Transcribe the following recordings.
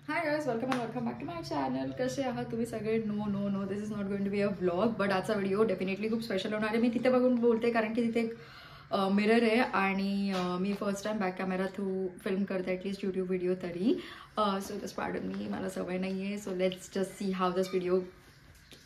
Hi guys, welcome back to my channel. कसे आहात तुम्ही सगळे? No this is not going to be a vlog, but आजचा video definitely खूप special होणार आहे. मी तिथे बघून बोलते कारण की तिथे एक मिरर आहे आणि मी first time back camera through film करते, ॲटलीस्ट यूट्यूब व्हिडिओ तरी. सो जस्ट पार्डन मी, मला सवय नाही आहे. So let's just see how this video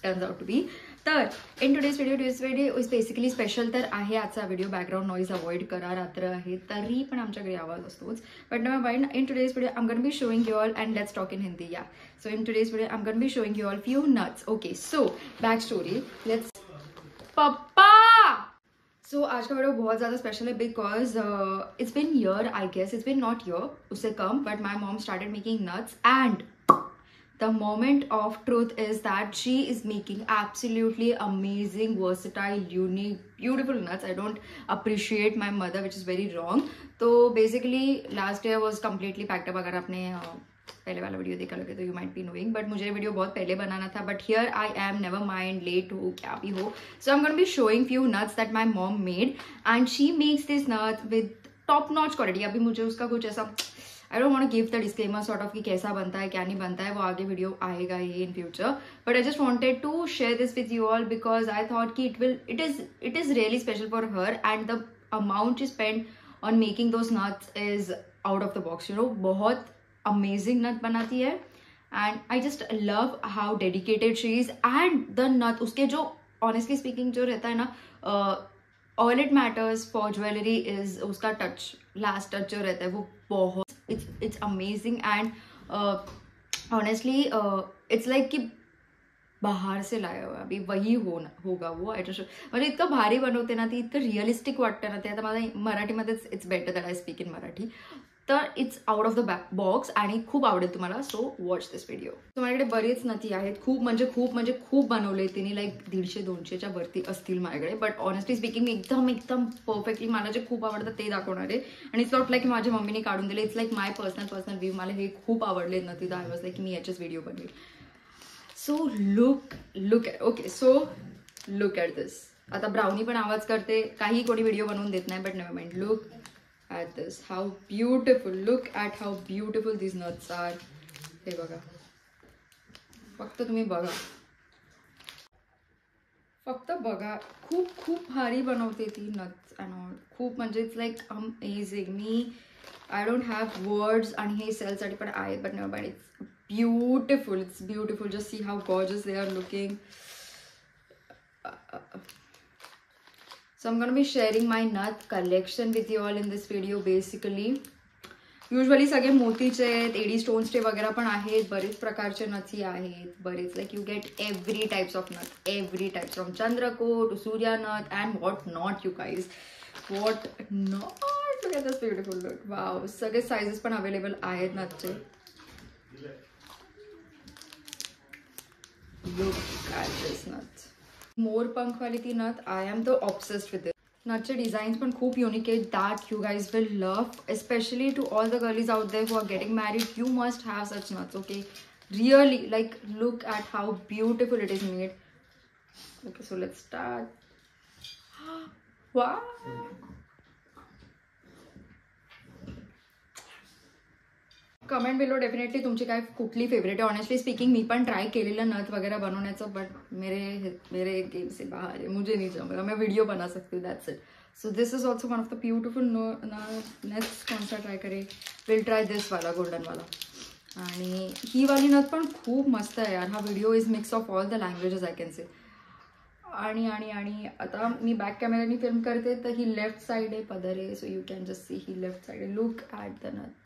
turns out to be. तर in today's video is basically special तर आहे आजचा व्हिडिओ. बॅकग्राऊंड नॉईज अवॉइड करा, रात्र आहे तरी पण आमच्याकडे आवाज असतोच. But never mind, in today's video I am going to be showing you all and let's talk in Hindi. Yeah so in today's video I am going to be showing you all few nuts. Okay, so back story. Let's पप्पा. So आज का video बहुत ज़्यादा special है because it's been year, I guess it's been not year, उससे कम, but my mom started making nuts and the moment of truth is that she is making absolutely amazing, versatile, unique, beautiful nuts. I don't appreciate my mother, which is very wrong. So basically last year was completely packed up. अगर आपने पहले वाला video देखा लगे तो you might be knowing, but मुझे video बहुत पहले बनाना था, but here I am, never mind, late हो क्या भी हो. So I'm going to be showing few nuts that my mom made and she makes this nuts with top notch quality. अभी मुझे उसका कुछ ऐसा I don't want to give the disclaimer sort of कि कैसा बनता है क्या नहीं बनता है, वो आगे वीडियो आएगा ही in future. But I just wanted to share this with you all because I thought कि it is really special for her and the amount she spent on making those nuts is out of the box. You know, बहुत amazing nut बनाती है and I just love how dedicated she is and the nut उसके जो honestly speaking जो रहता है ना, all it matters for jewelry is उसका touch, last touch जो रहता है वो बहुत it's amazing and honestly it's like कि बाहर से लाया हुआ अभी वही होगा वो. आय जस्ट म्हणजे इतकं भारी बनवते ना ती, इतकं रिअलिस्टिक वाटतं ना ते. आता माझा मराठीमध्येच it's better that I speak in Marathi. तर it's out of the box आणि खूप आवडेल तुम्हाला. So watch this video. So माझ्याकडे बरेच नथी आहेत, खूप बनवले तिने, लाईक 150-200च्या वरती असतील माझ्याकडे. बट ऑनेस्टली स्पीकिंग एकदम परफेक्टली मला जे खूप आवडतं ते दाखवणार आहे. आणि इट्स नॉट लाईक माझ्या मम्मीने काढून दिले, it's like my personal view. मला हे खूप आवडले नथी, तर आय वॉज लाईक मी याचेच व्हिडिओ बनवेल. So look okay, so look at this. आता ब्राउनी पण आवाज करते, काही कोणी व्हिडिओ बनवून देत नाही, but never mind. Look at this, how beautiful, look at how beautiful these nuts are. हे बघा, फक्त तुम्ही बघा, फक्त बघा. खूप भारी बनवते ती nuts and all. खूप म्हणजे इट्स लाईक अमेझिंग. मी आय डोंट हॅव वर्ड्स. आणि हे सेलसाठी पण आहेत, but never mind. It's beautiful. Just see how gorgeous they are looking. So I'm going to be sharing my nut collection with you all in this video basically. Usually सगळे मोतीचे आहेत, AD स्टोन्सचे वगैरे पण आहेत, बरेच प्रकारचे नथी आहेत, बरेच. Like you get every types of nut, every type, from chandrakor to surya nut and what not. You guys, what not. Look at this beautiful nut. Wow. सगळे साइजेस पण अवेलेबल आहेत नथचे. Look at this nut. मोर पंख वाली ती नथ, I am the obsessed with it. नथचे डिझाईन्स पण खूप युनिक आहेत, that you guys will love. Especially to all the girlies out there who are getting married, you must have such nuts. Okay, really, like look at how beautiful it is made. Okay, so let's start. Wow. Comment below definitely तुमची काय कुठली favourite आहे. Honestly speaking मी पण try केलेलं नथ वगैरह बनवण्याचं, but मेरे गेम से बाहर है, मुझे नहीं जमेगा. मैं वीडियो बना सकती हूँ, that's it. So this is also one of the beautiful next. कौन सा ट्राय करे? विल ट्राय दिस वाला, गोल्डन वाला. आणि ही वाली नथ पण खूप मस्त आहे यार. हा video is mix of all the languages I can say. आणि आता मी बॅक कॅमेरानी फिल्म करते, तर ही लेफ्ट साईड आहे, पदर आहे. So you can just see he left side आहे. लुक ॲट द नथ.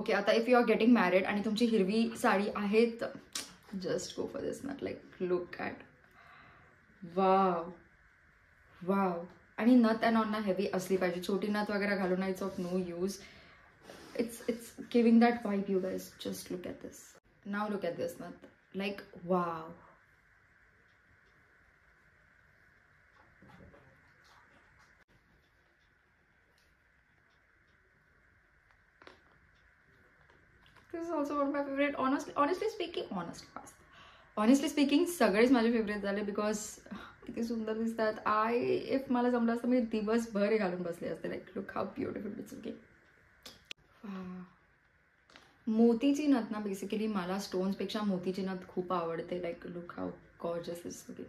ओके, आता if you are getting married आणि तुमची हिरवी साडी आहे, तर just go for this nut. Like look at. वाव. आणि नथ अँड ऑन ना हेवी असली पाहिजे. छोटी नथ वगैरे घालून ना it's of no use. It's giving that vibe. You guys just look at this. Now look at this nath. Like wow. This is also one of my favorite. Honestly speaking, सगळेच माझे फेवरेट झाले बिकॉज किती सुंदर दिसतात. If मला जमलं असतं मी दिवसभर घालून बसले असते. Like look how beautiful it's looking. मोतीची नथ ना बेसिकली मला स्टोन्सपेक्षा मोतीची नथ खूप आवडते. Like look how gorgeous is to be.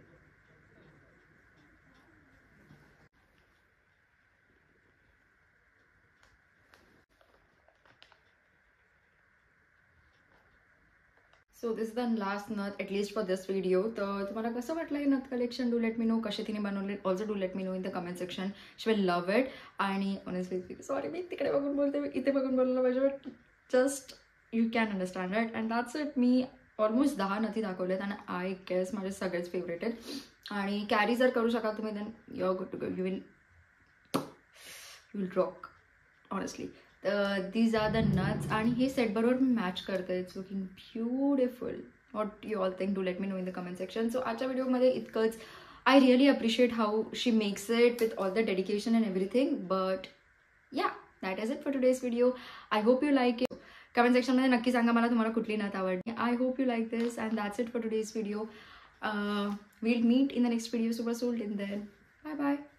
So this is the last nath at least for this video. तर तुम्हाला कसं वाटलं हे नथ collection? Do let me know कसे तिने बनवले. Also do let me know in the comment section. She will love it. आणि ऑनेस्टली सॉरी मी तिकडे बघून बोलते, इथे बघून बोलायला पाहिजे, but just you can understand right. And that's it. मी ऑलमोस्ट 10 नथी दाखवल्यात आणि आय गेस माझे सगळेच फेवरेट आहेत. आणि कॅरी जर करू शकाल तुम्ही then you are good to go. You will rock honestly. These are the nuts आणि हे सेट बरोबर मॅच करतं. It's looking beautiful. What you all think? Do let me know in the comment section. So आजच्या व्हिडिओमध्ये इतकंच. I really appreciate how she makes it with all the dedication and everything. But yeah that is it for today's video. I hope you like it. Comment सेक्शनमध्ये नक्की सांगा मला तुम्हाला कुठली नथ आवडली. आय hope you like this and that's it for today's video. We'll meet in the next video super soon. Till then, bye bye.